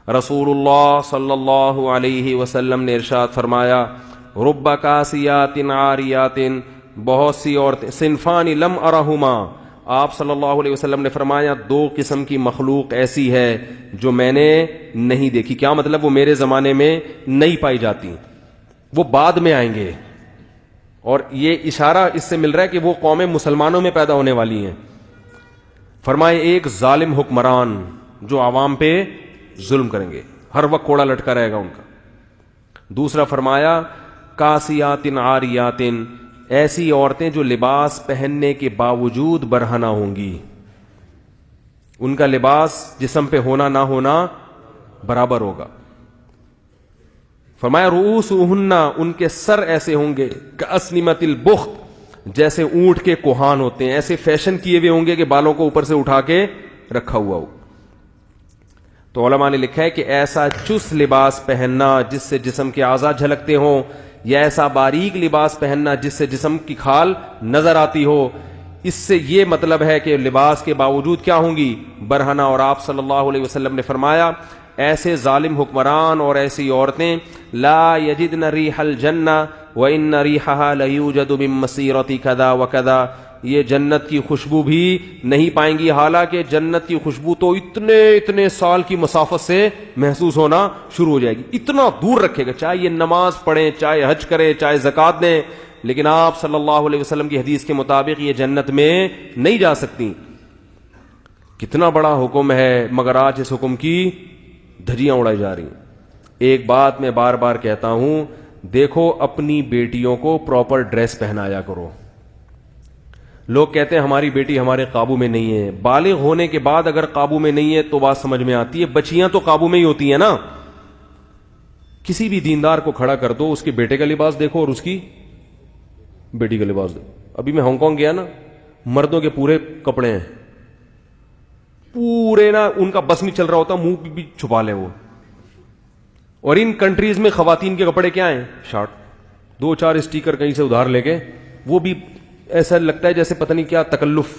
رسول اللہ صلی اللہ علیہ وسلم نے ارشاد فرمایا رب کاسیات عاریات، بہت سی عورتیں، صنفان لم ارہما، آپ صلی اللہ علیہ وسلم نے فرمایا دو قسم کی مخلوق ایسی ہے جو میں نے نہیں دیکھی. کیا مطلب؟ وہ میرے زمانے میں نہیں پائی جاتی، وہ بعد میں آئیں گے. اور یہ اشارہ اس سے مل رہا ہے کہ وہ قومیں مسلمانوں میں پیدا ہونے والی ہیں. فرمائے ایک ظالم حکمران جو عوام پہ ظلم کریں گے، ہر وقت کوڑا لٹکا رہے گا ان کا. دوسرا فرمایا کاسیات عاریات، ایسی عورتیں جو لباس پہننے کے باوجود برہنہ ہوں گی، ان کا لباس جسم پہ ہونا نہ ہونا برابر ہوگا. فرمایا رؤوسہن، ان کے سر ایسے ہوں گے کاسنمۃ البخت، جیسے اونٹ کے کوہان ہوتے ہیں، ایسے فیشن کیے ہوئے ہوں گے کہ بالوں کو اوپر سے اٹھا کے رکھا ہوا ہو. تو علماء نے لکھا ہے کہ ایسا چست لباس پہننا جس سے جسم کے اعضاء جھلکتے ہوں، یا ایسا باریک لباس پہننا جس سے جسم کی کھال نظر آتی ہو، اس سے یہ مطلب ہے کہ لباس کے باوجود کیا ہوں گی؟ برہنہ. اور آپ صلی اللہ علیہ وسلم نے فرمایا ایسے ظالم حکمران اور ایسی عورتیں لا یجدن ریح الجنہ وان ریحها لیوجد من مسیرۃ کذا وکذا، یہ جنت کی خوشبو بھی نہیں پائیں گی، حالانکہ جنت کی خوشبو تو اتنے سال کی مسافت سے محسوس ہونا شروع ہو جائے گی. اتنا دور رکھے گا، چاہے یہ نماز پڑھیں، چاہے حج کریں، چاہے زکوٰۃ دیں، لیکن آپ صلی اللہ علیہ وسلم کی حدیث کے مطابق یہ جنت میں نہیں جا سکتی. کتنا بڑا حکم ہے، مگر آج اس حکم کی دھجیاں اڑائی جا رہی ہیں. ایک بات میں بار بار کہتا ہوں، دیکھو اپنی بیٹیوں کو پراپر ڈریس پہنایا کرو. لوگ کہتے ہیں ہماری بیٹی ہمارے قابو میں نہیں ہے. بالغ ہونے کے بعد اگر قابو میں نہیں ہے تو بات سمجھ میں آتی ہے. بچیاں تو قابو میں ہی ہوتی ہیں نا. کسی بھی دیندار کو کھڑا کر دو، اس کے بیٹے کا لباس دیکھو اور اس کی بیٹی کا لباس دیکھو. ابھی میں ہانگ کانگ گیا نا، مردوں کے پورے کپڑے ہیں، پورے نا، ان کا بس نہیں چل رہا ہوتا، منہ بھی چھپا لیں وہ. اور ان کنٹریز میں خواتین کے کپڑے کیا ہیں؟ شارٹ، 2-4 اسٹیکر کہیں سے ادھار لے کے، وہ بھی ایسا لگتا ہے جیسے پتہ نہیں کیا تکلف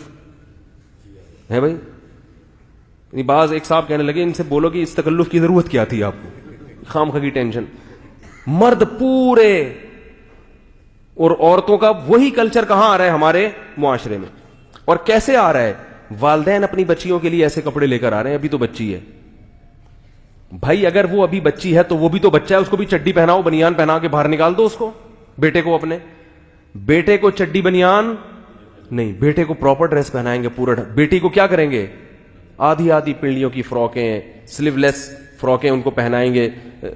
ہے بھائی. بعض ایک صاحب کہنے لگے ان سے بولو کہ اس تکلف کی ضرورت کیا تھی آپ کو، خام خواہ کی ٹینشن. مرد پورے، اور عورتوں کا وہی کلچر کہاں آ رہا ہے ہمارے معاشرے میں. اور کیسے آ رہا ہے؟ والدین اپنی بچیوں کے لیے ایسے کپڑے لے کر آ رہے ہیں. ابھی تو بچی ہے بھائی، اگر وہ ابھی بچی ہے تو وہ بھی تو بچہ ہے، اس کو بھی چڈی پہناؤ، بنیان پہنا کے باہر نکال دو اس کو. بیٹے کو، اپنے بیٹے کو چڈی بنیان نہیں، بیٹے کو پراپر ڈریس پہنائیں گے پورا. بیٹی کو کیا کریں گے؟ آدھی پنڈلیوں کی فراکیں، سلیو لیس فراکیں ان کو پہنائیں گے،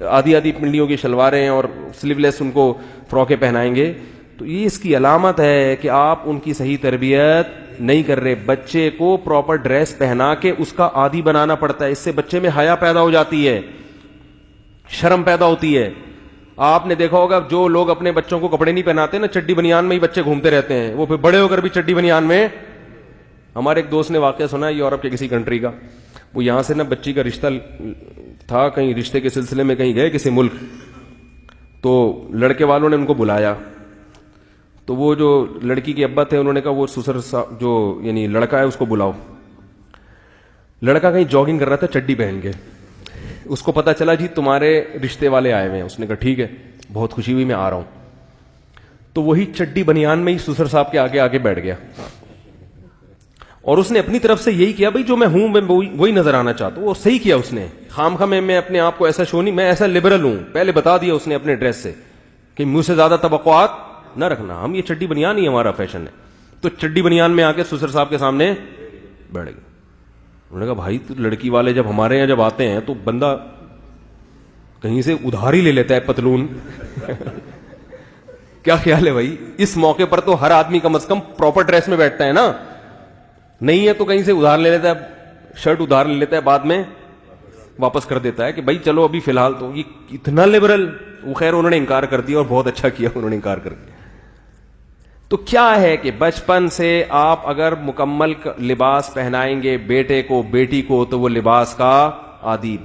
آدھی پنڈلیوں کی شلواریں اور سلیو لیس ان کو فراکیں پہنائیں گے. تو یہ اس کی علامت ہے کہ آپ ان کی صحیح تربیت نہیں کر رہے. بچے کو پراپر ڈریس پہنا کے اس کا عادی بنانا پڑتا ہے. اس سے بچے میں حیا پیدا ہو جاتی ہے، شرم پیدا ہوتی ہے. آپ نے دیکھا ہوگا جو لوگ اپنے بچوں کو کپڑے نہیں پہناتے نا، چڈی بنیان میں ہی بچے گھومتے رہتے ہیں، وہ پھر بڑے ہو کر بھی چڈی بنیان میں. ہمارے ایک دوست نے واقعہ سنا ہے یورپ کے کسی کنٹری کا. وہ یہاں سے نا بچی کا رشتہ تھا، کہیں رشتے کے سلسلے میں کہیں گئے کسی ملک، تو لڑکے والوں نے ان کو بلایا. تو وہ جو لڑکی کے ابا تھے انہوں نے کہا وہ سسر جو یعنی لڑکا ہے اس کو بلاؤ. لڑکا کہیں جاگنگ کر رہا تھا چڈی پہن کے. اس کو پتا چلا جی تمہارے رشتے والے آئے ہوئے ہیں. اس نے کہا ٹھیک ہے، بہت خوشی ہوئی، میں آ رہا ہوں. تو وہی چڈی بنیان میں ہی سسر صاحب کے آگے بیٹھ گیا، اور اس نے اپنی طرف سے یہی کیا بھائی جو میں ہوں میں وہی نظر آنا چاہتا ہوں. وہ صحیح کیا اس نے. خام خواہ میں اپنے آپ کو ایسا شو نہیں، میں ایسا لبرل ہوں، پہلے بتا دیا اس نے اپنے ڈریس سے کہ مجھ سے زیادہ توقعات نہ رکھنا، ہم یہ چڈی بنیان ہی ہمارا فیشن ہے. تو چڈی بنیان میں آ کے سسر صاحب کے سامنے بیٹھ گئے. انہوں نے کہا بھائی تو لڑکی والے جب ہمارے یہاں جب آتے ہیں تو بندہ کہیں سے ادھار ہی لے لیتا ہے پتلون. کیا خیال ہے بھائی؟ اس موقع پر تو ہر آدمی کم از کم پراپر ڈریس میں بیٹھتا ہے نا. نہیں ہے تو کہیں سے ادھار لے لیتا ہے، شرٹ ادھار لے لیتا ہے، بعد میں واپس کر دیتا ہے کہ بھائی چلو ابھی فی الحال. تو یہ اتنا لبرل. وہ خیر انہوں نے انکار کر دیا اور بہت اچھا کیا انہوں نے انکار کر دیا. تو کیا ہے کہ بچپن سے آپ اگر مکمل لباس پہنائیں گے بیٹے کو بیٹی کو تو وہ لباس کا عادی